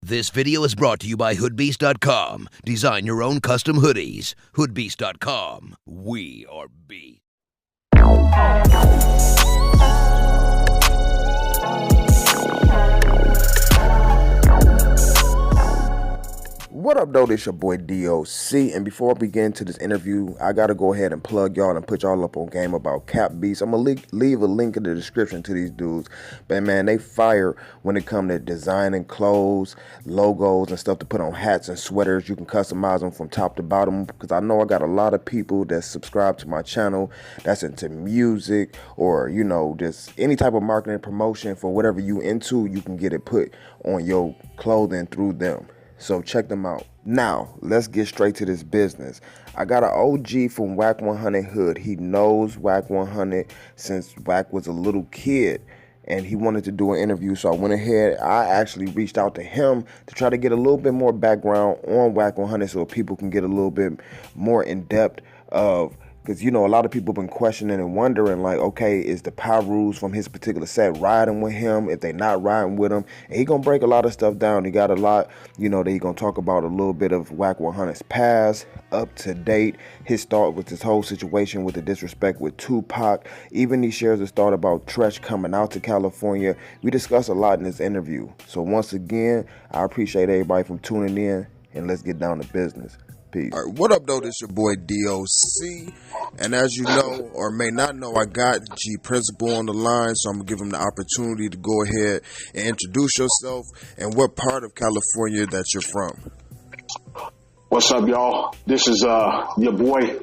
This video is brought to you by hoodbeast.com. Design your own custom hoodies. Hoodbeast.com. We are beast. What up, though? This your boy DOC, and before I begin to this interview, I gotta go ahead and plug y'all and put y'all up on game about Cap Beats. I'm gonna leave a link in the description to these dudes, but man, they fire when it comes to designing clothes, logos, and stuff to put on hats and sweaters. You can customize them from top to bottom, because I know I got a lot of people that subscribe to my channel that's into music or, you know, just any type of marketing promotion for whatever you into. You can get it put on your clothing through them. So check them out. Now, let's get straight to this business. I got an OG from Wack100 Hood. He knows Wack100 since Wack was a little kid, and he wanted to do an interview. So I went ahead. I actually reached out to him to try to get a little bit more background on Wack100 so people can get a little bit more in depth of, because, you know, a lot of people have been questioning and wondering, like, okay, is the Pyrus from his particular set riding with him? If they not riding with him, and he gonna break a lot of stuff down. He got a lot, you know, that he gonna talk about a little bit of Wack100's past, up to date, his thought with this whole situation with the disrespect with Tupac. Even he shares his thought about Treach coming out to California. We discuss a lot in this interview. So once again, I appreciate everybody from tuning in, and let's get down to business. Peace. All right, what up, though? This your boy DOC, and as you know or may not know, I got G Principal on the line, so I'm gonna give him the opportunity to go ahead and introduce yourself and what part of California that you're from. What's up, y'all? This is your boy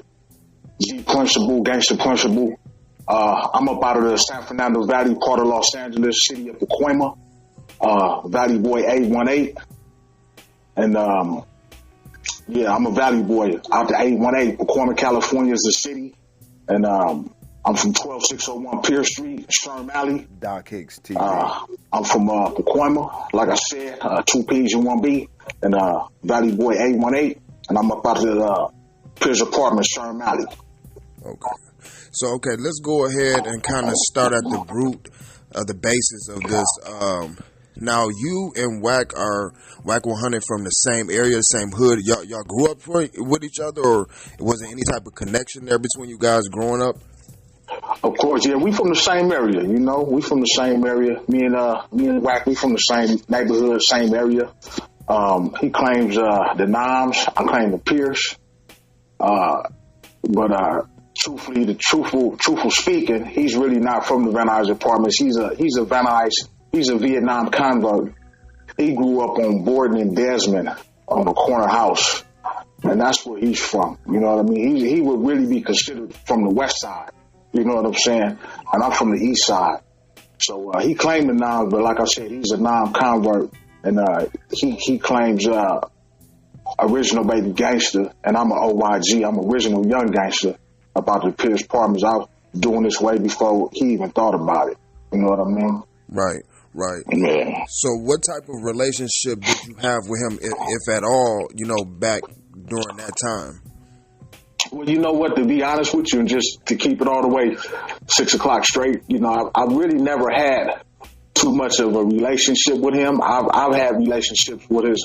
G Principal, Gangster Principal. I'm up out of the San Fernando Valley, part of Los Angeles, city of Pacoima. Valley Boy 818, and yeah, I'm a Valley Boy out to 818. Pacoima, California is the city. And I'm from 12601 Pierce Street, Sherm Alley. DocHicksTvInfo. I'm from Pacoima, like I said, 2 P's and 1 B. And Valley Boy 818. And I'm up out of the Pierce Apartment, Sherm Alley. Okay. So, okay, let's go ahead and kind of start at the root of the basis of this. Now, you and Wack100 from the same area, the same hood. Y'all grew up with each other, or was there any type of connection there between you guys growing up? Of course, yeah. We from the same area, you know. We from the same area. Me and Wack, we from the same neighborhood, same area. He claims the Noms, I claim the Pierce. But truthfully, the truthful speaking, he's really not from the Van Nuys apartments. He's a Van Nuys. He's a Vietnam convert. He grew up on Borden and Desmond on a corner house, and that's where he's from. You know what I mean? He would really be considered from the west side. You know what I'm saying? And I'm from the east side. So he claimed the Noms, but like I said, he's a Nom convert, and he claims original baby gangster, and I'm an OYG. I'm original young gangster about the Pierce Apartments. I was doing this way before he even thought about it. You know what I mean? Right. Right. Yeah. So what type of relationship did you have with him, if at all, you know, back during that time? Well, you know what, to be honest with you, and just to keep it all the way 6 o'clock straight, you know, I really never had too much of a relationship with him. I've had relationships with his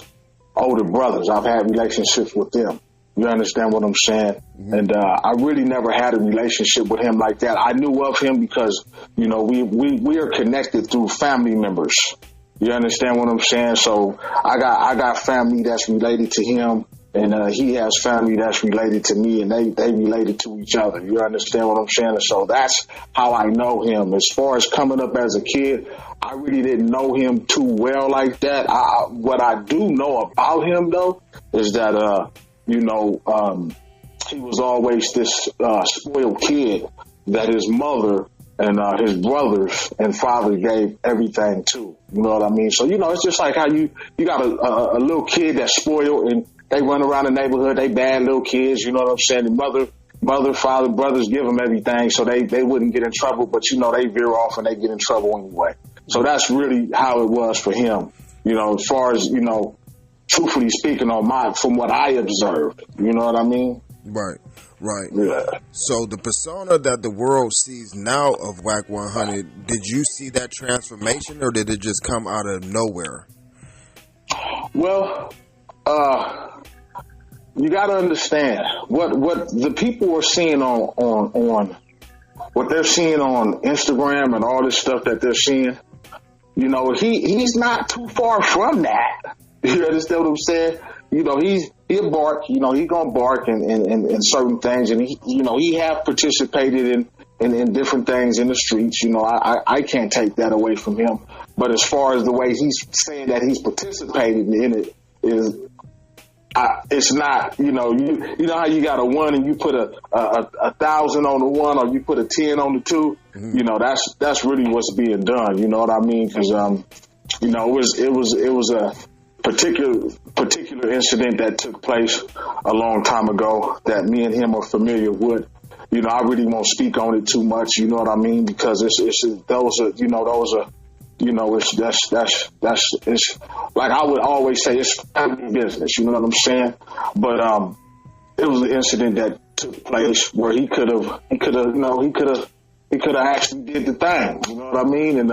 older brothers. I've had relationships with them. You understand what I'm saying? Mm-hmm. And I really never had a relationship with him like that. I knew of him because, you know, we are connected through family members. You understand what I'm saying? So I got family that's related to him, and he has family that's related to me, and they related to each other. You understand what I'm saying? And so that's how I know him. As far as coming up as a kid, I really didn't know him too well like that. What I do know about him, though, is that you know, he was always this spoiled kid that his mother and his brothers and father gave everything to. You know what I mean? So, you know, it's just like how you got a little kid that's spoiled, and they run around the neighborhood. They bad little kids. You know what I'm saying? The mother, father, brothers give them everything so they wouldn't get in trouble. But, you know, they veer off and they get in trouble anyway. So that's really how it was for him. You know, as far as, you know, truthfully speaking, from what I observed, you know what I mean? Right. Yeah. So the persona that the world sees now of Wack100, did you see that transformation, or did it just come out of nowhere? Well, you got to understand what the people are seeing on what they're seeing on Instagram and all this stuff that they're seeing. You know, he's not too far from that. You understand what I'm saying? You know, he'll bark. You know, he's gonna bark in certain things, and he have participated in different things in the streets. You know, I can't take that away from him. But as far as the way he's saying that he's participated in it is. It's not, you know how you got a 1 and you put a 1,000 on the 1 or you put a 10 on the 2. Mm-hmm. You know, that's really what's being done. You know what I mean? Because you know, it was a particular incident that took place a long time ago that me and him are familiar with. You know, I really won't speak on it too much. You know what I mean? Because it's like I would always say, it's family business. You know what I'm saying? But it was an incident that took place where he could have actually did the thing. You know what I mean? And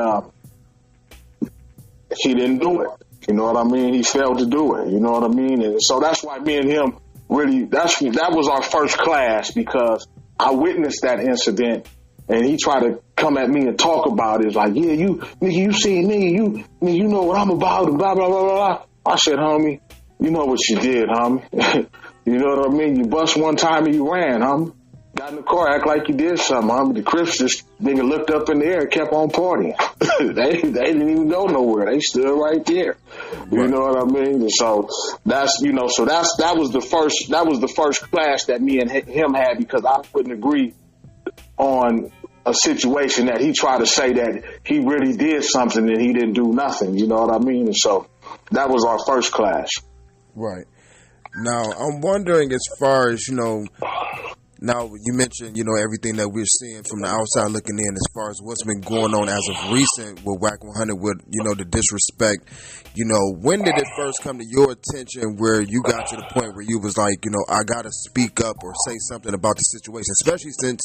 he didn't do it. You know what I mean? He failed to do it. You know what I mean? And so that's why me and him really that was our first clash, because I witnessed that incident. And he tried to come at me and talk about it. Like, yeah, you see me, you know what I'm about, and blah, blah, blah, blah. I said, homie, you know what you did, homie. You know what I mean? You bust one time and you ran, homie. Got in the car, act like you did something, homie. The Crips just nigga looked up in the air and kept on partying. they didn't even go nowhere. They stood right there. You know what I mean? And so that was the first clash that me and him had, because I couldn't agree on a situation that he tried to say that he really did something and he didn't do nothing. You know what I mean? And so that was our first clash. Right. Now, I'm wondering, as far as, you know, now you mentioned, you know, everything that we're seeing from the outside looking in, as far as what's been going on as of recent with Wack100, with, you know, the disrespect. You know, when did it first come to your attention where you got to the point where you was like, you know, I got to speak up or say something about the situation, especially since,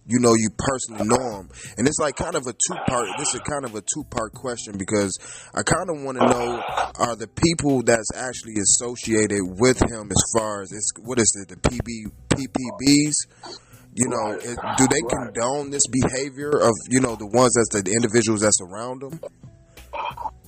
you know, you personally know him? And it's like kind of a two-part question, because I kind of want to know, are the people that's actually associated with him, as far as the PPBs, you know, do they condone this behavior of, you know, the ones that's the individuals that's around them?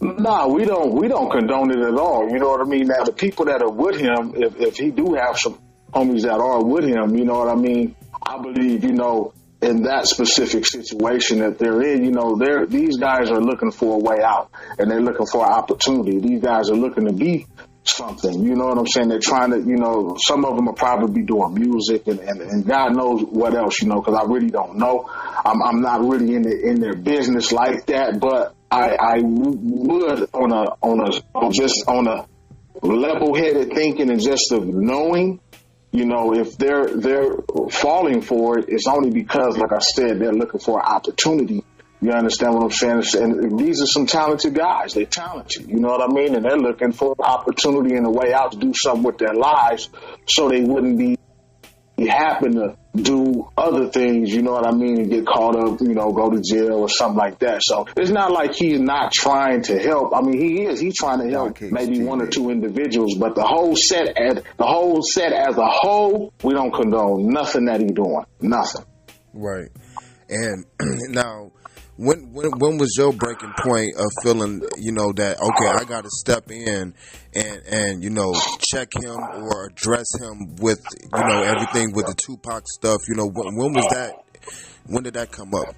No, we don't condone it at all. You know what I mean? Now, the people that are with him, if he do have some homies that are with him, you know what I mean? I believe, you know, in that specific situation that they're in, you know, these guys are looking for a way out, and they're looking for an opportunity. These guys are looking to be something, you know what I'm saying? They're trying to, you know, some of them will probably be doing music and God knows what else, you know, because I really don't know. I'm not really in their business like that, but I would on a level-headed thinking and just of knowing, you know, if they're falling for it, it's only because, like I said, they're looking for an opportunity. You understand what I'm saying? And these are some talented guys. They're talented, you know what I mean? And they're looking for an opportunity and a way out to do something with their lives, so they wouldn't be happen to do other things, you know what I mean, and get caught up, you know, go to jail or something like that. So it's not like he's not trying to help. I mean, he is. He's trying to help maybe one or two individuals, but the whole set as a whole, we don't condone nothing that he's doing. Nothing. Right. And now, when was your breaking point of feeling, you know, that, okay, I got to step in and, you know, check him or address him with, you know, everything with the Tupac stuff? You know, when was that? When did that come up?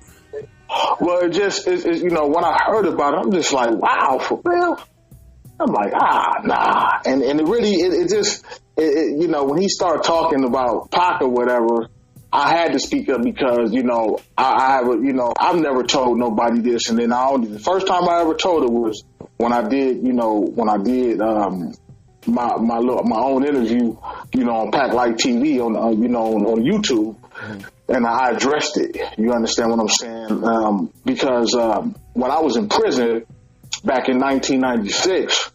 Well, it's you know, when I heard about it, I'm just like, wow, for real? I'm like, nah. And it really, you know, when he started talking about Pac or whatever, I had to speak up because, you know, I've never told nobody this. And then the first time I ever told it was when I did my own interview, you know, on packlifetv on you know, on YouTube. Mm-hmm. And I addressed it. You understand what I'm saying? Because when I was in prison back in 1996,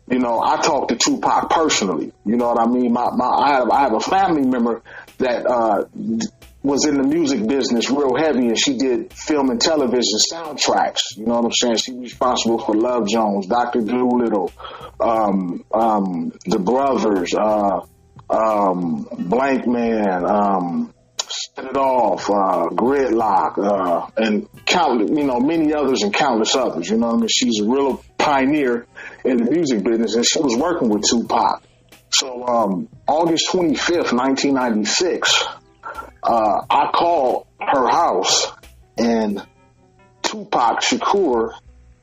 you know, I talked to Tupac personally. You know what I mean? I have a family member that was in the music business real heavy, and she did film and television soundtracks. You know what I'm saying? She was responsible for Love Jones, Dr. Dolittle, The Brothers, Blank Man, Set It Off, Gridlock, and countless, many others and countless others. You know what I mean? She's a real pioneer in the music business, and she was working with Tupac. So August 25th, 1996, I called her house, and Tupac Shakur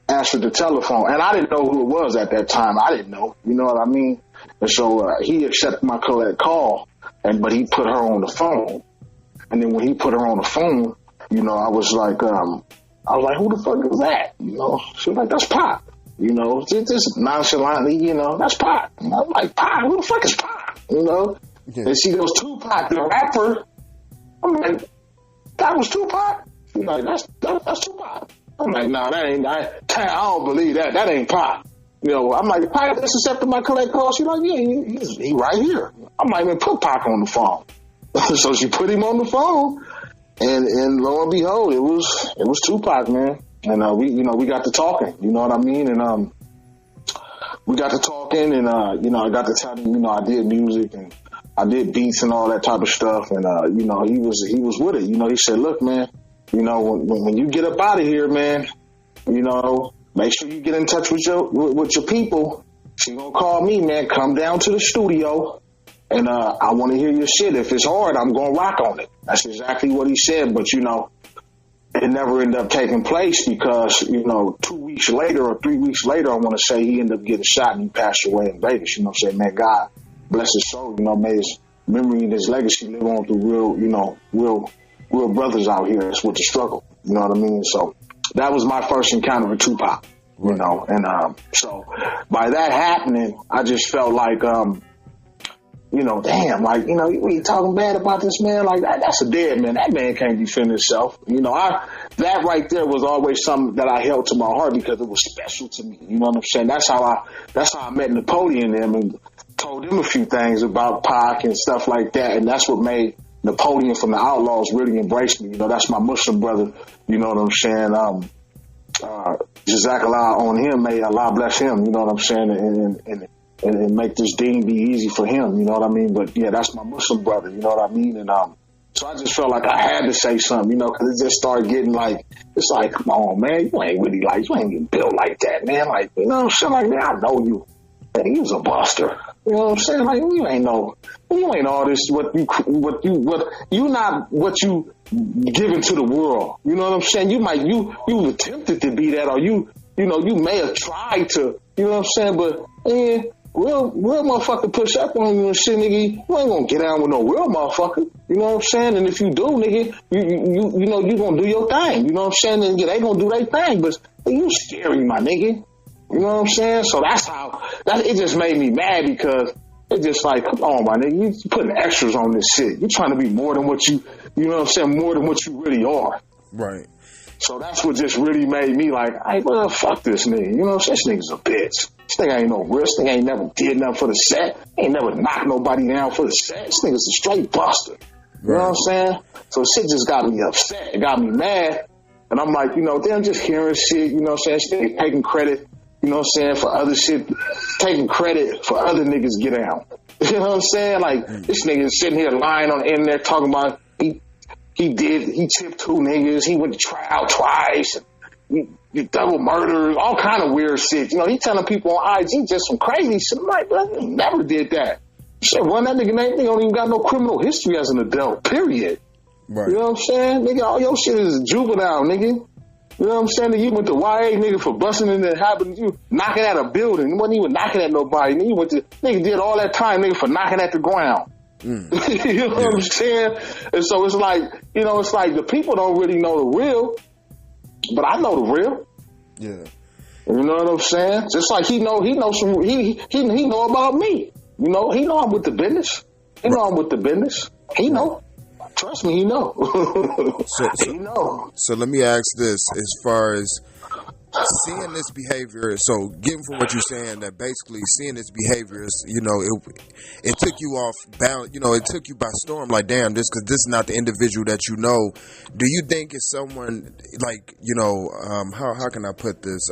answered the telephone. And I didn't know who it was at that time. I didn't know. You know what I mean? And so he accepted my call, but he put her on the phone. And then when he put her on the phone, I was like, who the fuck is that? She was like, that's Pac. Just nonchalantly, that's Pac. And I'm like, Pac? Who the fuck is Pac? Yeah. And she goes, Tupac, the rapper. I'm like, that was Tupac? She's like, that's Tupac. I'm like, nah, that ain't, I don't believe that. That ain't Pac. I'm like, Pac just accepted my collect call. She's like, yeah, he right here. I'm like, man, put Pac on the phone. So she put him on the phone, and lo and behold, it was Tupac, man. And we got to talking. You know what I mean? And we got to talking, and I got to tell him, I did music and I did beats and all that type of stuff. And he was with it. He said, look, man, when you get up out of here, man, make sure you get in touch with your people. She gonna call me, man. Come down to the studio. And I want to hear your shit. If it's hard, I'm going to rock on it. That's exactly what he said. But, it never ended up taking place because, 2 weeks later or 3 weeks later, I want to say he ended up getting shot and he passed away in Vegas. You know what I'm saying? Man, God bless his soul. May his memory and his legacy live on through real brothers out here. That's what the struggle. You know what I mean? So that was my first encounter with Tupac, And so by that happening, I just felt like, damn, like, we talking bad about this man, like that's a dead man. That man can't defend himself. That right there was always something that I held to my heart because it was special to me. You know what I'm saying? That's how I met Napoleon and them and told him a few things about Pac and stuff like that. And that's what made Napoleon from the Outlaws really embrace me. That's my Muslim brother. You know what I'm saying? Jazakallah on him, may Allah bless him. You know what I'm saying? And make this deen be easy for him, you know what I mean? But yeah, that's my Muslim brother, you know what I mean? And so I just felt like I had to say something, because it just started getting like, it's like, come on, man, you ain't even built like that, man. Like, shit like that, I know you. Man, he was a buster. You know what I'm saying? Like, you ain't all this, you not what you giving to the world. You know what I'm saying? You attempted to be that, or you may have tried to, you know what I'm saying? But, real motherfucker push up on you and shit, nigga. You ain't gonna get down with no real motherfucker. You know what I'm saying? And if you do, nigga, you gonna do your thing. You know what I'm saying? And they gonna do their thing, but you scary, my nigga. You know what I'm saying? So it just made me mad because it's just like, come on, my nigga, you putting extras on this shit. You trying to be more than what you know what I'm saying? More than what you really are. Right. So that's what just really made me like, hey, well, fuck this nigga. You know what I'm saying? This nigga's a bitch. This nigga ain't no risk. This nigga ain't never did nothing for the set. Ain't never knocked nobody down for the set. This nigga's a straight buster. You know what I'm saying? So shit just got me upset. It got me mad. And I'm like, I'm just hearing shit, you know what I'm saying? This nigga taking credit, you know what I'm saying, for other shit, taking credit for other niggas get down. You know what I'm saying? Like, this nigga is sitting here lying on the internet talking about he tipped 2 niggas, he went to trial twice, he double murders, all kind of weird shit. He telling people on IG just some crazy shit. I'm like, he never did that. Shit, run that nigga name, don't even got no criminal history as an adult, period. Right. You know what I'm saying? Nigga, all your shit is juvenile, nigga. You know what I'm saying? You went to YA, nigga, for busting in the habit, you knocking at a building. You wasn't even knocking at nobody. Nigga did all that time, nigga, for knocking at the ground. You know what I'm saying? And so it's like, it's like the people don't really know the real, but I know the real. Yeah. You know what I'm saying? Just like he know about me. He know I'm with the business. He know I'm with the business. He know. Trust me, he know. He know. So let me ask this: as far as seeing this behavior, so getting from what you're saying, that basically seeing this behavior is, you know, it took you off balance, you know, it took you by storm, like, damn, because this is not the individual that you know. Do you think it's someone, like, you know, how can I put this,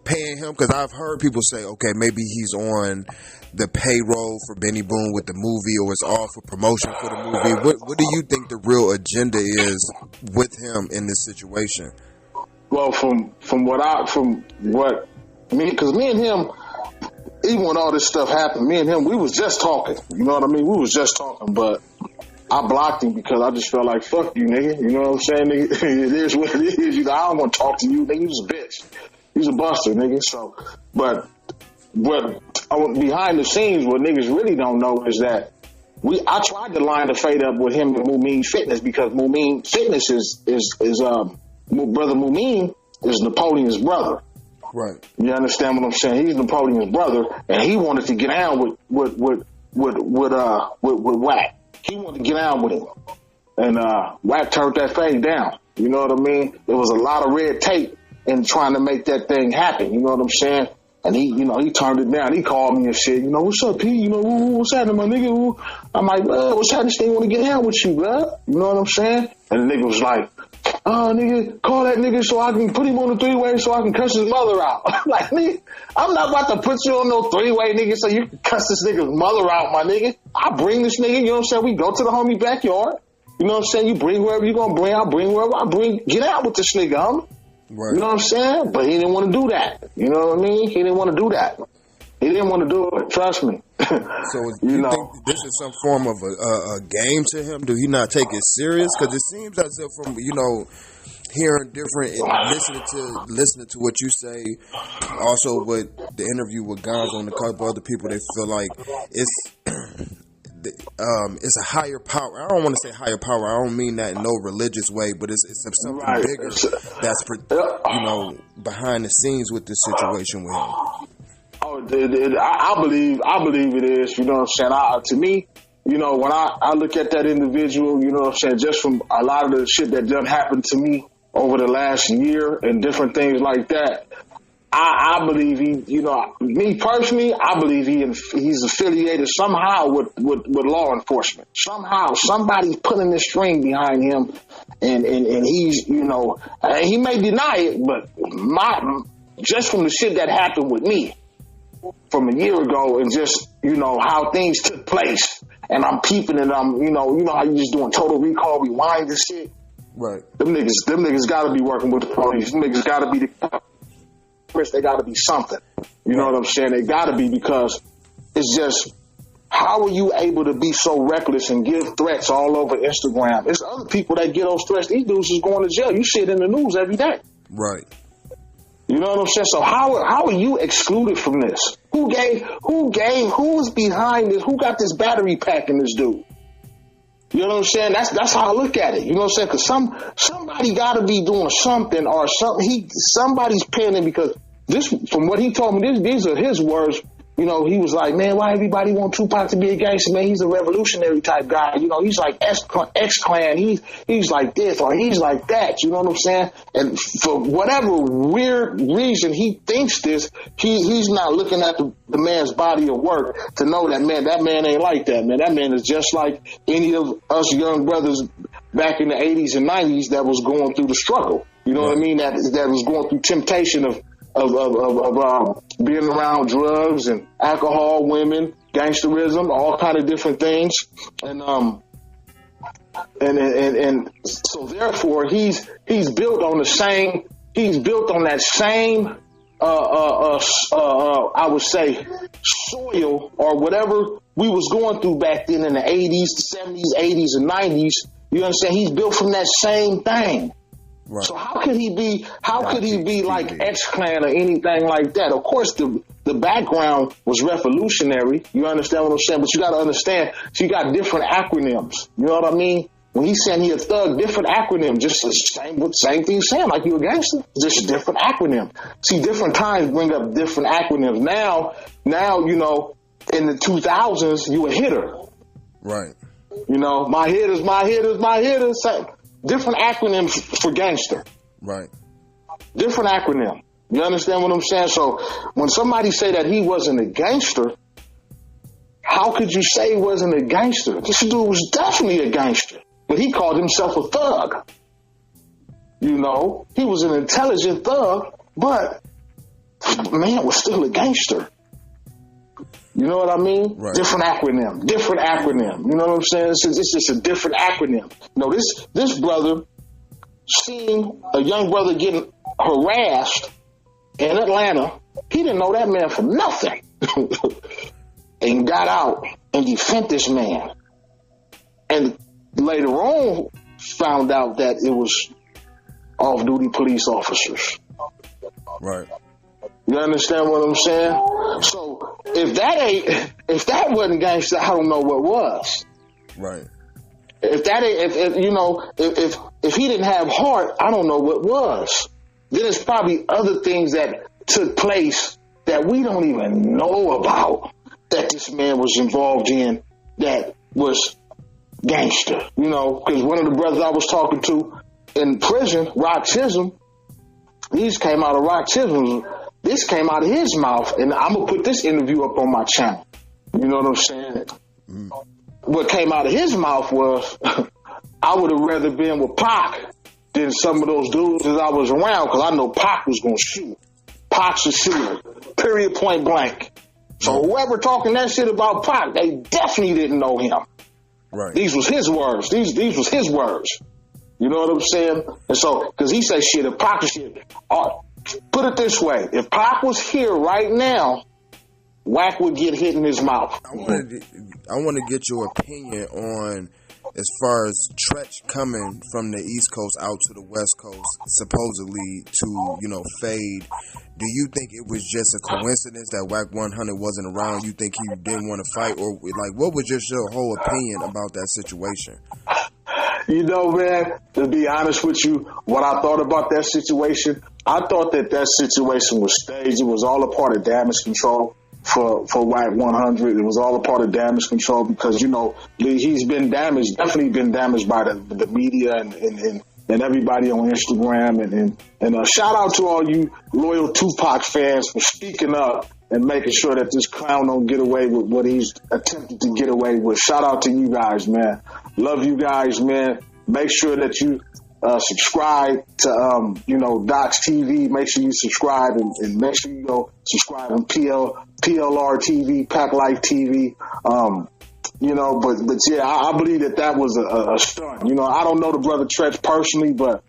paying him? Because I've heard people say, okay, maybe he's on the payroll for Benny Boone with the movie, or it's all for promotion for the movie. What do you think the real agenda is with him in this situation? Well, because me and him, even when all this stuff happened, me and him, we was just talking. You know what I mean? We was just talking, but I blocked him because I just felt like, fuck you, nigga. You know what I'm saying, nigga? It is what it is. You know, I don't want to talk to you, nigga. You was a bitch. He's a buster, nigga. So, but behind the scenes, what niggas really don't know is that I tried to line the fade up with him and Mumin Fitness, because Mumin Fitness is brother Mumin is Napoleon's brother. Right. You understand what I'm saying? He's Napoleon's brother, and he wanted to get down with Wack. He wanted to get down with him, and Wack turned that thing down. You know what I mean? There was a lot of red tape in trying to make that thing happen. You know what I'm saying? And he, you know, he turned it down. He called me and said, you know, what's up, P? You know, what's happening, my nigga? I'm like, what's happening? They want to get down with you, bro. You know what I'm saying? And the nigga was like, nigga, call that nigga so I can put him on the three-way so I can cuss his mother out. I'm like, nigga, I'm not about to put you on no three-way, nigga, so you can cuss this nigga's mother out, my nigga. I bring this nigga, you know what I'm saying? We go to the homie backyard. You know what I'm saying? You bring whoever you gonna bring. I bring whoever I bring. Get out with this nigga, homie. Right. You know what I'm saying? But he didn't want to do that. You know what I mean? He didn't want to do that. He didn't want to do it. Trust me. So you think this is some form of a game to him? Do he not take it serious? Because it seems as if, from, you know, hearing different, listening to what you say, also with the interview with Gonzo and a couple other people, they feel like it's a higher power. I don't want to say higher power. I don't mean that in no religious way, but it's something bigger that's, you know, behind the scenes with this situation with him. Oh, I believe it is. You know what I'm saying? To me, you know, when I look at that individual, you know what I'm saying, just from a lot of the shit that done happened to me over the last year and different things like that, I believe he, you know, me personally, I believe he's affiliated somehow with law enforcement. Somehow, somebody's pulling the string behind him, and he's, you know, he may deny it, but just from the shit that happened with me from a year ago, and just, you know, how things took place, and I'm peeping, and I'm, you know how you just doing total recall, rewind and shit. Right. Them niggas got to be working with the police. Them niggas got to be they got to be something. You know what I'm saying? They got to be, because it's just, how are you able to be so reckless and give threats all over Instagram? There's other people that get those threats. These dudes is going to jail. You see it in the news every day. Right. You know what I'm saying? So how are you excluded from this? Who was behind this? Who got this battery pack in this dude? You know what I'm saying? That's how I look at it. You know what I'm saying? Because somebody got to be doing something, or something. Somebody's paying him, because this, from what he told me, these are his words. You know, he was like, man, why everybody want Tupac to be a gangster? Man, he's a revolutionary type guy. You know, he's like X-Clan. He's like this, or he's like that. You know what I'm saying? And for whatever weird reason he thinks this, he's not looking at the man's body of work to know that man ain't like that, man. That man is just like any of us young brothers back in the 80s and 90s that was going through the struggle. You know what I mean? That was going through temptation of being around drugs and alcohol, women, gangsterism, all kind of different things, and so therefore he's built on that same I would say soil, or whatever we was going through back then in the 80s, 70s, 80s, and 90s. You understand? He's built from that same thing. Right. So how could he be like X-Clan or anything like that? Of course, the background was revolutionary. You understand what I'm saying? But you got to understand, so you got different acronyms. You know what I mean? When he's saying he a thug, different acronym, just the same thing saying, like you a gangster, just a different acronym. See, different times bring up different acronyms. Now, you know, in the 2000s, you a hitter. Right. You know, my hitters. Different acronyms for gangster. Right. Different acronym. You understand what I'm saying? So when somebody say that he wasn't a gangster, how could you say he wasn't a gangster? This dude was definitely a gangster, but he called himself a thug. You know, he was an intelligent thug, but man was still a gangster. You know what I mean? Right. Different acronym. You know what I'm saying? It's just a different acronym. You know, this brother seen a young brother getting harassed in Atlanta. He didn't know that man for nothing. And got out and defended this man. And later on found out that it was off-duty police officers. Right. You understand what I'm saying? So if that wasn't gangster, I don't know what was. Right. If he didn't have heart, I don't know what was. Then there's probably other things that took place that we don't even know about that this man was involved in that was gangster. You know, because one of the brothers I was talking to in prison, Wack100, these came out of Wack100. This came out of his mouth, and I'm going to put this interview up on my channel. You know what I'm saying? What came out of his mouth was, I would have rather been with Pac than some of those dudes that I was around, because I know Pac was going to shoot. Pac's a shooter, period, point blank. So whoever talking that shit about Pac, they definitely didn't know him. Right. These was his words. These was his words. You know what I'm saying? And so, because he said shit, if Pac is shit, put it this way, if Pac was here right now, Wack would get hit in his mouth. I want to get your opinion on, as far as Tretch coming from the East Coast out to the West Coast, supposedly to, fade. Do you think it was just a coincidence that Wack100 wasn't around? You think he didn't want to fight? Or, what was just your whole opinion about that situation? You know, man, to be honest with you, what I thought about that situation, I thought that situation was staged. It was all a part of damage control for Wack100. It was all a part of damage control because, he's been damaged, definitely been damaged by the media and everybody on Instagram. And shout out to all you loyal Tupac fans for speaking up and making sure that this clown don't get away with what he's attempted to get away with. Shout out to you guys, man. Love you guys, man. Make sure that you subscribe to, DocHicksTv. Make sure you subscribe and make sure you go subscribe on PLR TV, Pack Life TV. But yeah, I believe that was a stunt. I don't know the brother Tretch personally, but,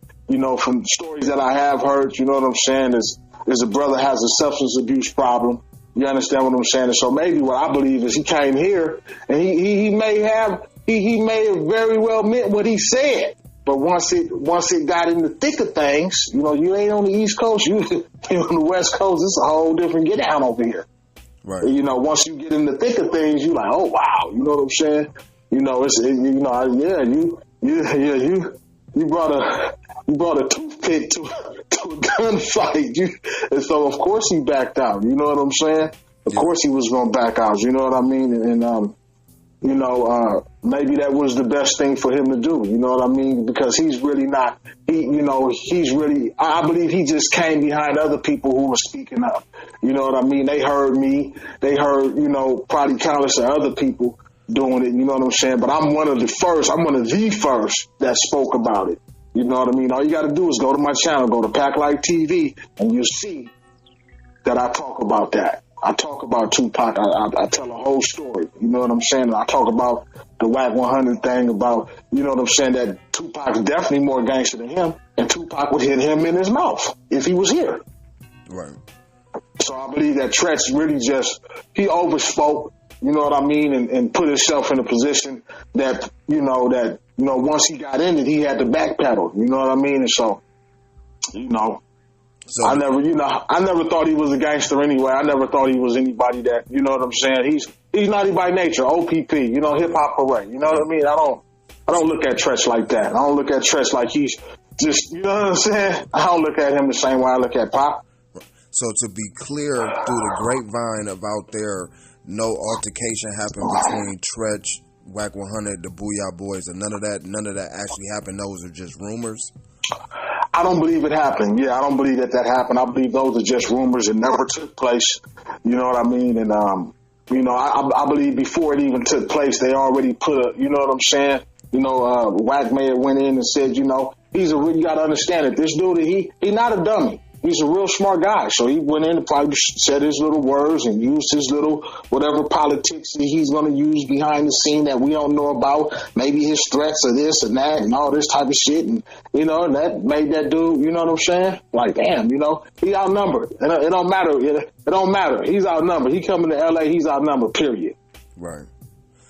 from stories that I have heard, you know what I'm saying, is a brother has a substance abuse problem. You understand what I'm saying? And so maybe what I believe is he came here and he may have very well meant what he said. But once it got in the thick of things, you ain't on the East Coast, you on the West Coast, it's a whole different get down over here. Right. Once you get in the thick of things, you like, oh wow, you know what I'm saying? You brought a toothpick to a gunfight. And so of course he backed out. You know what I'm saying? Of course he was gonna back out. You know what I mean? And maybe that was the best thing for him to do. You know what I mean? Because he's really not. I believe he just came behind other people who were speaking up. You know what I mean? They heard me. They heard, probably countless of other people doing it. You know what I'm saying? But I'm one of the first that spoke about it. You know what I mean? All you got to do is go to my channel, go to Pack Life TV, and you'll see that I talk about that. I talk about Tupac. I tell a whole story. You know what I'm saying? I talk about the Wack100 thing about, you know what I'm saying, that Tupac's definitely more gangster than him, and Tupac would hit him in his mouth if he was here. Right. So I believe that Tretch really he overspoke, you know what I mean, and put himself in a position that, once he got in it, he had to backpedal, you know what I mean? And so, I never thought he was a gangster anyway. I never thought he was anybody that, you know what I'm saying? He's naughty by nature, OPP, hip hop hooray. You know what I mean? I don't look at Tretch like that. I don't look at Tretch like he's just, you know what I'm saying? I don't look at him the same way I look at Pop. So to be clear, through the grapevine about there, no altercation happened between Tretch, Wack100, the Booyah Boys, and none of that actually happened. Those are just rumors. I don't believe it happened. Yeah, I don't believe that happened. I believe those are just rumors and never took place. You know what I mean? And, I believe before it even took place, they already put you know what I'm saying? Wack may have went in and said, you got to understand that this dude, he not a dummy. He's a real smart guy. So he went in and probably said his little words and used his little whatever politics that he's going to use behind the scene that we don't know about. Maybe his threats or this and that and all this type of shit. And, and that made that dude, you know what I'm saying? Like, damn, he outnumbered. It don't matter. It don't matter. He's outnumbered. He coming to L.A., he's outnumbered, period. Right.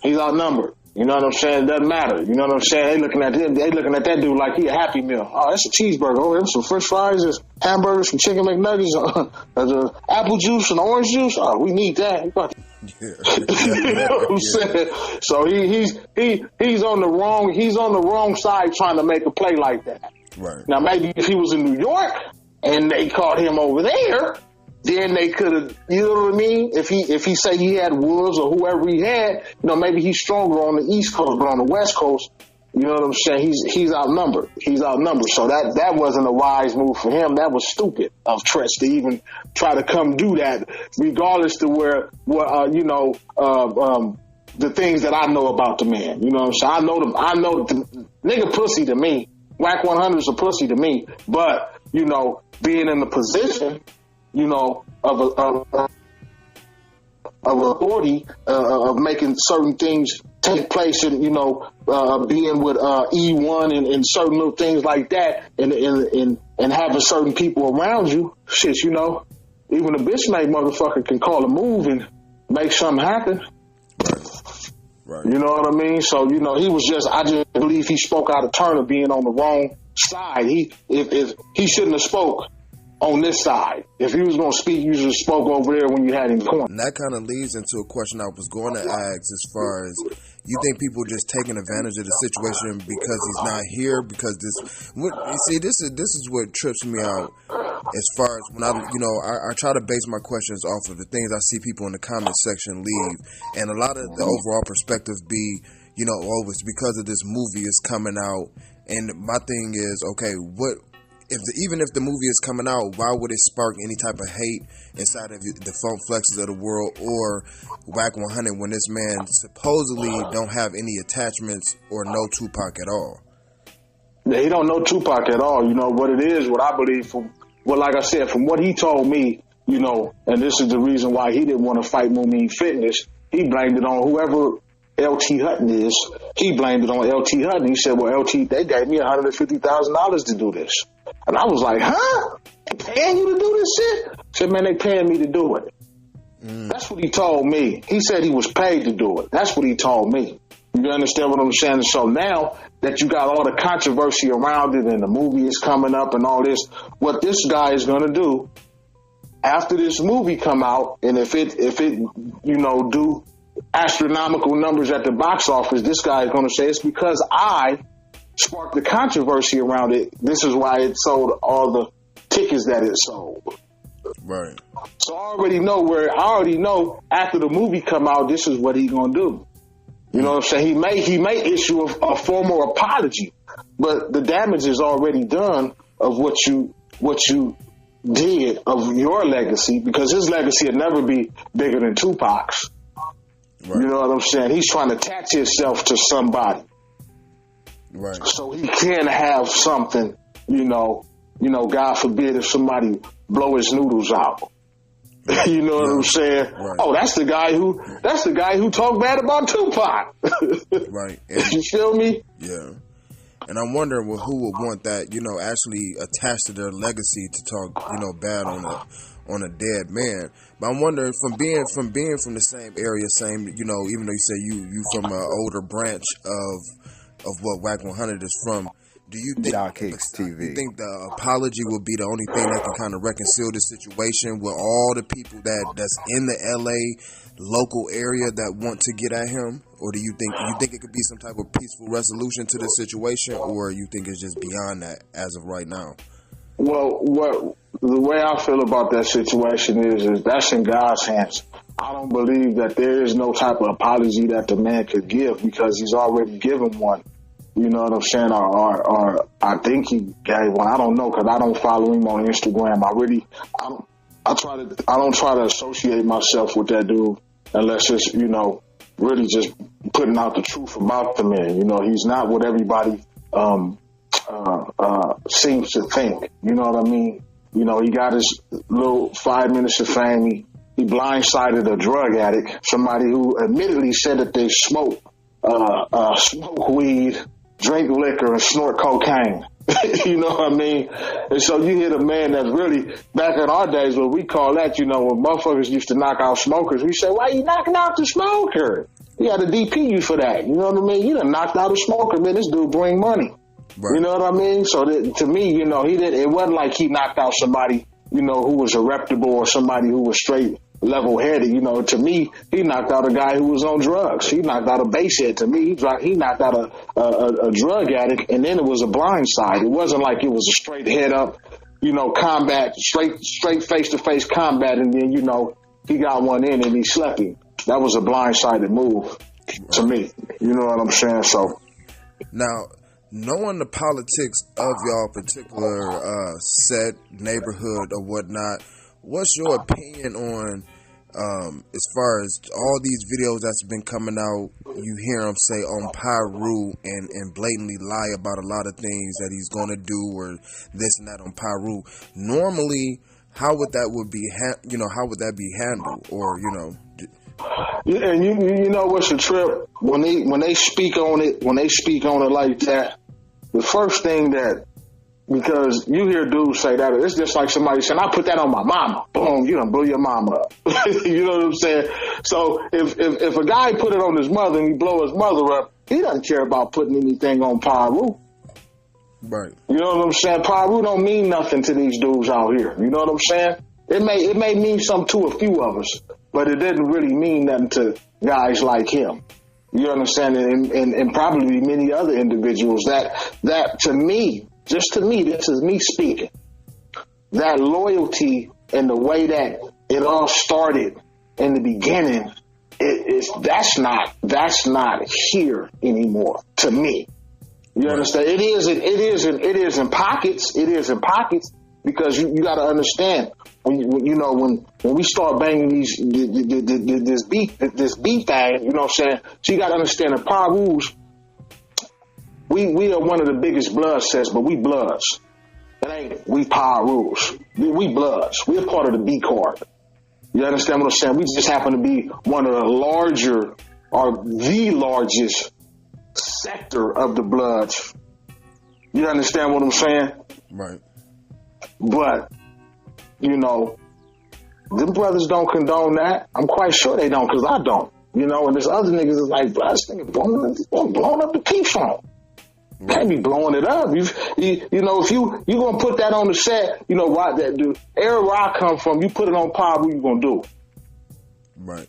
He's outnumbered. You know what I'm saying? It doesn't matter. You know what I'm saying? They looking at him. They looking at that dude like he a Happy Meal. Oh, that's a cheeseburger. Oh, there's some French fries, there's hamburgers, some chicken McNuggets, there's apple juice and orange juice. Oh, we need that. You know what I'm saying? So he's on the wrong side trying to make a play like that. Right. Now maybe if he was in New York and they caught him over there, then they could have, you know what I mean? If he say he had Woods or whoever he had, maybe he's stronger on the East Coast, but on the West Coast, you know what I'm saying? He's outnumbered. He's outnumbered. So that wasn't a wise move for him. That was stupid of Tretch to even try to come do that, regardless to the things that I know about the man. You know what I'm saying? I know the nigga pussy to me. Wack100 is a pussy to me. But, being in the position, of authority, of making certain things take place and, being with E1 and certain little things like that and having certain people around you, shit, even a bitch-made motherfucker can call a move and make something happen. Right. You know what I mean? So, he was I just believe he spoke out of turn of being on the wrong side. If he shouldn't have spoke on this side. If he was going to speak, you should have spoke over there when you had him cornered. And that kind of leads into a question I was going to ask as far as, you think people are just taking advantage of the situation because he's not here? Because this is what trips me out as far as when I try to base my questions off of the things I see people in the comment section leave. And a lot of the overall perspective be, it's because of this movie is coming out. And my thing is, okay, even if the movie is coming out, why would it spark any type of hate inside of the Funk Flexes of the world or Wack100 when this man supposedly don't have any attachments or no Tupac at all? Yeah, he don't know Tupac at all. What it is, what I believe like I said, from what he told me, and this is the reason why he didn't want to fight Moomin Fitness, he blamed it on whoever LT Hutton is. He blamed it on LT Hutton. He said, well, LT, they gave me $150,000 to do this. And I was like, huh? They paying you to do this shit? I said, man, they paying me to do it. That's what he told me. He said he was paid to do it. That's what he told me. You understand what I'm saying? So now that you got all the controversy around it and the movie is coming up and all this, what this guy is going to do after this movie come out, and if it do astronomical numbers at the box office, this guy is going to say it's because I sparked the controversy around it. This is why it sold all the tickets that it sold. Right. So I already know after the movie come out, this is what he's going to do. You know what I'm saying? He may issue a formal apology, but the damage is already done of what you did of your legacy, because his legacy will never be bigger than Tupac's. Right. You know what I'm saying? He's trying to attach himself to somebody. Right. So he can have something, God forbid if somebody blow his noodles out. Right. You know what I'm saying? Right. Oh, that's the guy who talked bad about Tupac. Right. You feel me? Yeah. And I'm wondering who would want that, actually attached to their legacy to talk, bad on a dead man. But I'm wondering from being from the same area, even though you say you from an older branch of what Wack100 is from, do you think DocHicksTv? You think the apology will be the only thing that can kind of reconcile the situation with all the people that's in the LA local area that want to get at him? Or do you think it could be some type of peaceful resolution to the situation, or you think it's just beyond that as of right now? Well, the way I feel about that situation is that's in God's hands. I don't believe that there is no type of apology that the man could give, because he's already given one. You know what I'm saying? Or I think he gave one. I don't know because I don't follow him on Instagram. I don't try to associate myself with that dude unless it's, you know, really just putting out the truth about the man. You know, he's not what everybody seems to think. You know what I mean? You know, he got his little 5 minutes of fame. He blindsided a drug addict, somebody who admittedly said that they smoke weed, drink liquor, and snort cocaine. You know what I mean? And so you hit a man that's really, back in our days, what we call that, you know, when motherfuckers used to knock out smokers, we say, why you knocking out the smoker? You got to DP you for that. You know what I mean? You done knocked out a smoker, man. This dude bring money. Right. You know what I mean? So to me, you know, it wasn't like he knocked out somebody, you know, who was reputable or somebody who was straight level-headed. You know, to me, he knocked out a guy who was on drugs. He knocked out a basehead. To me, he knocked out a drug addict, and then it was a blind side. It wasn't like it was a straight head up, you know, combat, straight face-to-face combat, and then, you know, he got one in and he slept him. That was a blindsided move to me. You know what I'm saying? So now, knowing the politics of y'all particular set, neighborhood, or whatnot, what's your opinion on as far as all these videos that's been coming out? You hear him say on Pyru and blatantly lie about a lot of things that he's going to do or this and that on Pyru. Normally, how would that be handled, or you know? Yeah, and you know what's the trip when they speak on it like that. The first thing that, because you hear dudes say that, it's just like somebody saying, I put that on my mama. Boom, you done blew your mama up. You know what I'm saying? So if a guy put it on his mother and he blow his mother up, he doesn't care about putting anything on Pyru. Right. You know what I'm saying? Pyru don't mean nothing to these dudes out here. You know what I'm saying? It may mean something to a few of us, but it didn't really mean nothing to guys like him. You understand? And probably many other individuals that to me, just to me, this is me speaking, that loyalty and the way that it all started in the beginning, that's not here anymore to me. You understand? It is in pockets. It is in pockets because you got to understand when we start banging this beat thing, you know what I'm saying? So you got to understand the Pyrus. We are one of the biggest blood sets, but we bloods. It ain't we Pyrus. We bloods. We're part of the B card. You understand what I'm saying? We just happen to be one of the larger or the largest sector of the bloods. You understand what I'm saying? Right. But, you know, them brothers don't condone that. I'm quite sure they don't, because I don't. You know, and there's other niggas that's like, bro, this nigga blowing up the P-phone. Right. Can't be blowing it up. You know, if you gonna put that on the set, you know why that dude, area where I come from, you put it on Pyru, you gonna do it. Right.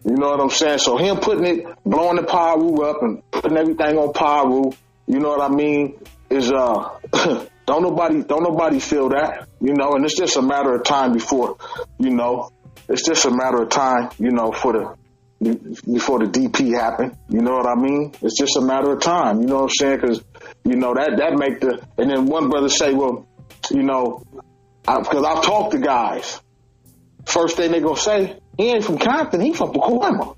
You know what I'm saying? So him putting it, blowing the Pyru up and putting everything on Pyru, you know what I mean, is don't nobody feel that, you know, and it's just a matter of time before, you know, it's just a matter of time, you know, before the DP happen, you know what I mean? It's just a matter of time, you know what I'm saying? Because, you know, that make and then one brother say, well, you know, because I've talked to guys, first thing they gonna say, he ain't from Compton, he from Pacoima.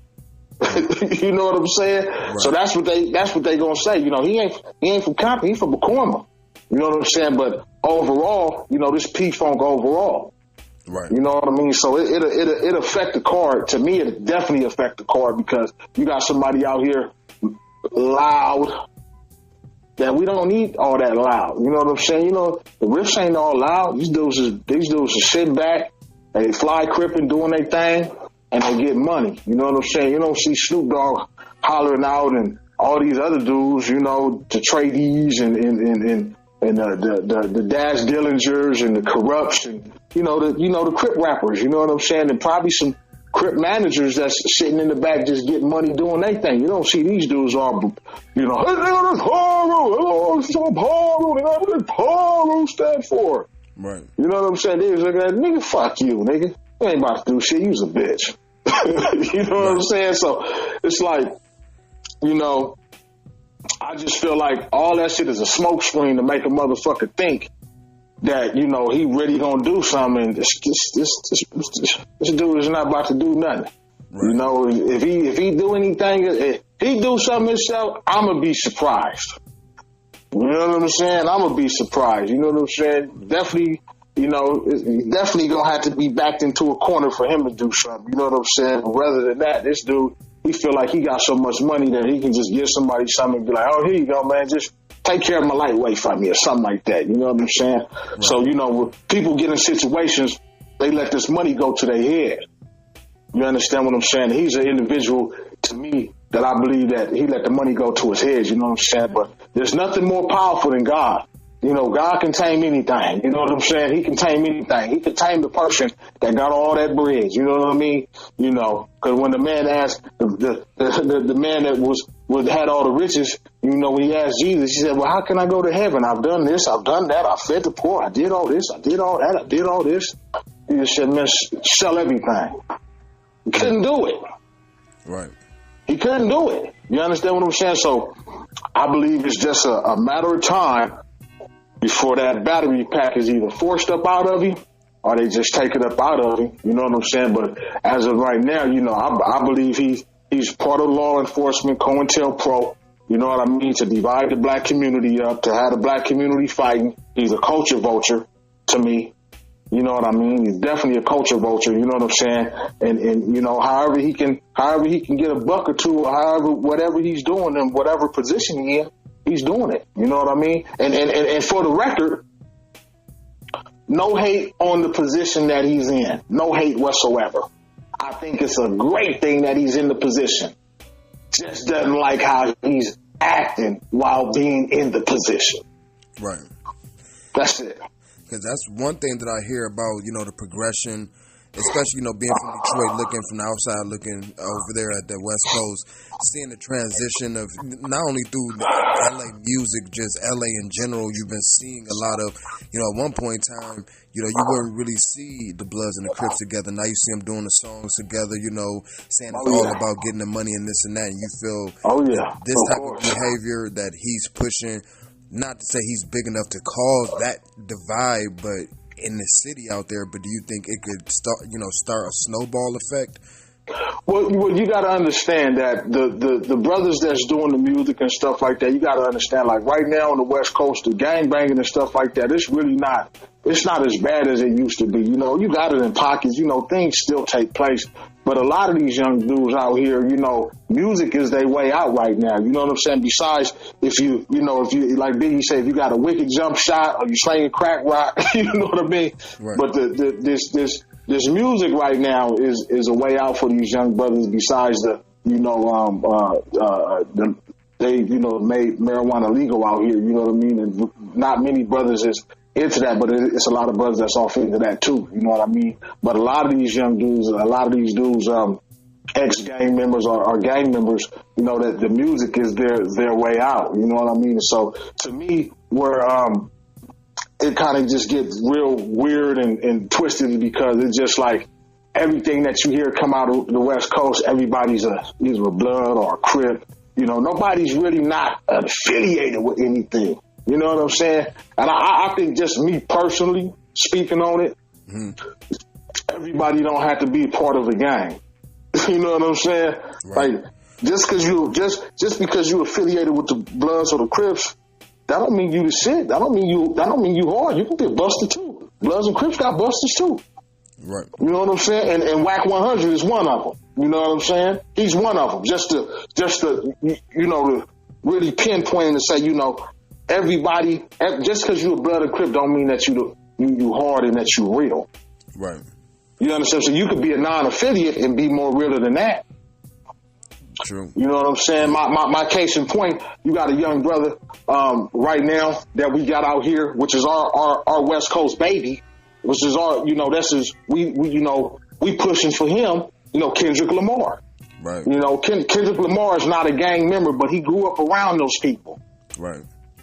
You know what I'm saying? Right. So that's what they gonna say, you know, he ain't from Compton, he from Pacoima. You know what I'm saying? But overall, you know, this P-Funk overall. Right. You know what I mean? So it affect the card. To me, it definitely affect the card because you got somebody out here loud that we don't need all that loud. You know what I'm saying? You know, the riffs ain't all loud. These dudes are sitting back, they fly cripping, doing their thing, and they get money. You know what I'm saying? You don't see Snoop Dogg hollering out and all these other dudes, you know, the tradies and the Dash Dillingers and the Corrupts and the Crip rappers, you know what I'm saying? And probably some Crip managers that's sitting in the back just getting money doing their thing. You don't see these dudes all, you know, hey, nigga, this Haru, this Haru, nigga, what Haru stand for? Right. You know what I'm saying? They was like, nigga, fuck you, nigga. You ain't about to do shit. You's a bitch. You know what I'm saying? So it's like, you know, I just feel like all that shit is a smokescreen to make a motherfucker think that, you know, he really gonna do something. This dude is not about to do nothing. Right. You know, if he do anything, if he do something himself, I'm gonna be surprised. You know what I'm saying? I'm gonna be surprised. You know what I'm saying? Definitely, you know, definitely gonna have to be backed into a corner for him to do something. You know what I'm saying? But rather than that, this dude, he feel like he got so much money that he can just give somebody something and be like, oh, here you go, man, just take care of my lightweight for me or something like that. You know what I'm saying? Right. So, you know, when people get in situations, they let this money go to their head. You understand what I'm saying? He's an individual, to me, that I believe that he let the money go to his head. You know what I'm saying? But there's nothing more powerful than God. You know, God can tame anything. You know what I'm saying? He can tame anything. He can tame the person that got all that bread. You know what I mean? You know, because when the man asked, the man that had all the riches, you know, when he asked Jesus, he said, well, how can I go to heaven? I've done this, I've done that, I fed the poor, I did all this, I did all that, I did all this. He just said, man, sell everything. He couldn't do it. Right. He couldn't do it. You understand what I'm saying? So I believe it's just a matter of time before that battery pack is either forced up out of him or they just take it up out of him. You know what I'm saying? But as of right now, you know, I believe he's part of law enforcement, COINTELPRO. You know what I mean? To divide the black community up, to have the black community fighting. He's a culture vulture to me. You know what I mean? He's definitely a culture vulture. You know what I'm saying? And you know, however he can get a buck or two, or whatever he's doing in whatever position he in, he's doing it. You know what I mean? And for the record, no hate on the position that he's in. No hate whatsoever. I think it's a great thing that he's in the position. Just doesn't like how he's acting while being in the position. Right. That's it. Because that's one thing that I hear about, you know, the progression, especially, you know, being from Detroit, looking from the outside, looking over there at the West Coast, seeing the transition of not only through LA music, just LA in general. You've been seeing a lot of, you know, at one point in time, you know, you wouldn't really see the Bloods and the Crips together. Now you see them doing the songs together, you know, saying it's all about getting the money and this and that. And you feel this type of behavior that he's pushing. Not to say he's big enough to cause that divide, but in the city out there. But do you think it could start a snowball effect? Well, you got to understand that the brothers that's doing the music and stuff like that, you got to understand, like right now on the West Coast, the gangbanging and stuff like that, it's not as bad as it used to be. You know, you got it in pockets. You know, things still take place. But a lot of these young dudes out here, you know, music is their way out right now. You know what I'm saying? Besides, if you like Biggie said, if you got a wicked jump shot or you slinging crack rock, you know what I mean? Right. But this music right now is a way out for these young brothers. Besides they made marijuana legal out here. You know what I mean? And not many brothers is into that, but it's a lot of brothers that's off into that too. You know what I mean? But a lot of these young dudes, ex-gang members or gang members, you know, that the music is their way out. You know what I mean? So to me, where it kind of just gets real weird and twisted, because it's just like everything that you hear come out of the West Coast, everybody's either a Blood or a Crip. You know, nobody's really not affiliated with anything. You know what I'm saying? And I think, just me personally speaking on it, everybody don't have to be a part of a gang. You know what I'm saying? Right. Like just because you affiliated with the Bloods or the Crips, that don't mean you the shit. That don't mean you hard. You can get busted too. Bloods and Crips got busters too. Right. You know what I'm saying? And Wack100 is one of them. You know what I'm saying? He's one of them. Just to you know, to really pinpoint and to say, you know, everybody, just because you're a Blood and Crip don't mean that you hard and that you real. Right. You understand? So you could be a non-affiliate and be more realer than that. True. You know what I'm saying? My case in point, you got a young brother right now that we got out here, which is our West Coast baby, which is our, you know, we pushing for him, you know, Kendrick Lamar. Right. You know, Kendrick Lamar is not a gang member, but he grew up around those people. Right.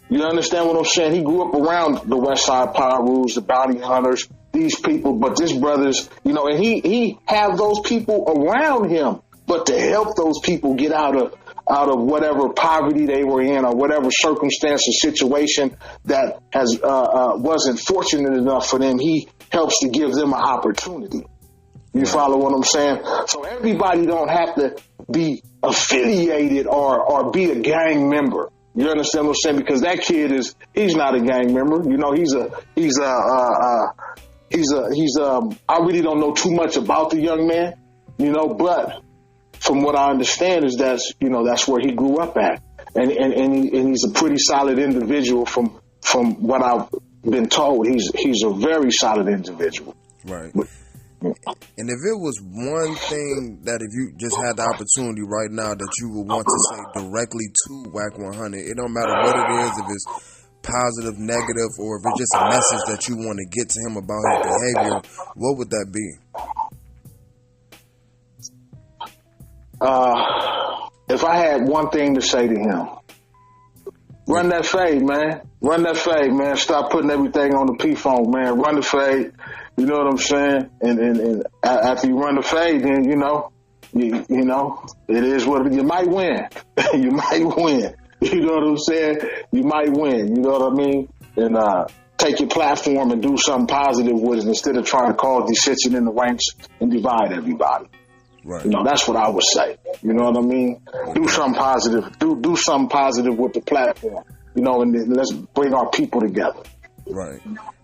You understand what I'm saying? He grew up around the West Side Pyrus, the Bounty Hunters, these people, but this brother's, you know, and he have those people around him, but to help those people get out out of whatever poverty they were in or whatever circumstance or situation that has wasn't fortunate enough for them. He helps to give them an opportunity. You follow what I'm saying? So everybody don't have to be affiliated or be a gang member. You understand what I'm saying? Because that kid he's not a gang member. You know, I really don't know too much about the young man, you know, but from what I understand is that's where he grew up at. And he's a pretty solid individual from what I've been told. He's a very solid individual. Right. And if it was one thing that if you just had the opportunity right now that you would want to say directly to Wack100, it don't matter what it is, if it's positive, negative, or if it's just a message that you want to get to him about his behavior, what would that be? If I had one thing to say to him, run that fade, man. Run that fade, man. Stop putting everything on the P-phone, man. Run the fade. You know what I'm saying? And after you run the fade, then, you know, it is what it is. You might win. You might win. You know what I'm saying? You might win. You know what I mean? And take your platform and do something positive with it instead of trying to cause dissension in the ranks and divide everybody. Right. You know, that's what I would say. You know what I mean? Do something positive. Do something positive with the platform. You know, and then let's bring our people together. Right.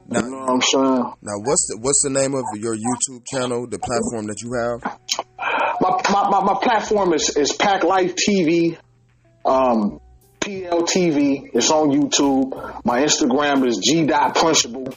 Now, you know what I'm saying? Now, what's the name of your YouTube channel, the platform that you have? My platform is packlifetv, PLTV. It's on YouTube. My Instagram is g.principal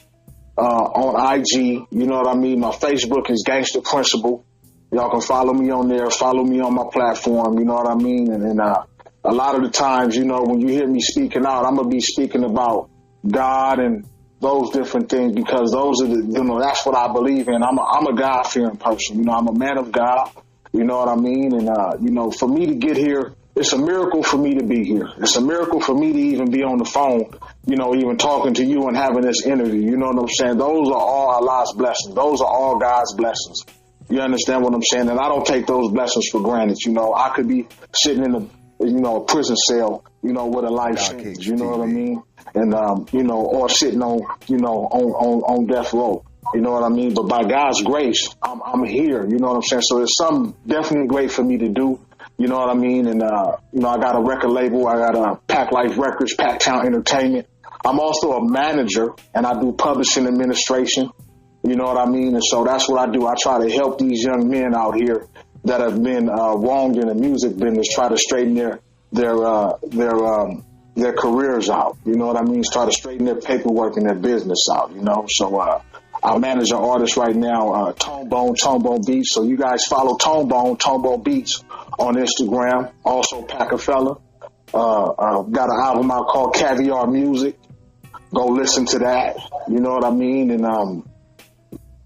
on IG. You know what I mean? My Facebook is Gangster Principal. Y'all can follow me on there. Follow me on my platform. You know what I mean? And a lot of the times, you know, when you hear me speaking out, I'm gonna be speaking about God and those different things because those are that's what I believe in. I'm a God-fearing person. You know, I'm a man of God. You know what I mean? And you know, for me to get here, it's a miracle for me to be here. It's a miracle for me to even be on the phone. You know, even talking to you and having this interview. You know what I'm saying? Those are all Allah's blessings. Those are all God's blessings. You understand what I'm saying? And I don't take those blessings for granted. You know, I could be sitting in a prison cell, you know, with a life sentence. You know what I mean? And you know, or sitting on, you know, on death row. You know what I mean? But by God's grace, I'm here. You know what I'm saying? So it's something definitely great for me to do. You know what I mean? And you know, I got a record label. I got Pack Life Records, Packtown Entertainment. I'm also a manager, and I do publishing administration. You know what I mean? And so that's what I do. I try to help these young men out here that have been wronged in the music business, try to straighten their careers out. You know what I mean? Try to straighten their paperwork and their business out, you know? So I manage an artist right now, Tonebone Beats. So you guys follow Tonebone Beats on Instagram. Also Packafella. Got an album out called Caviar Music. Go listen to that. You know what I mean? And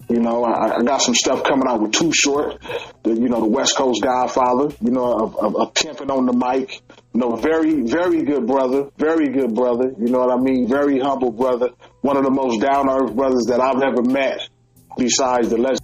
you know, I got some stuff coming out with Too Short, the West Coast Godfather, you know, of pimping on the mic. You know, very, very good brother. Very good brother. You know what I mean? Very humble brother. One of the most down-to-earth brothers that I've ever met besides the legend.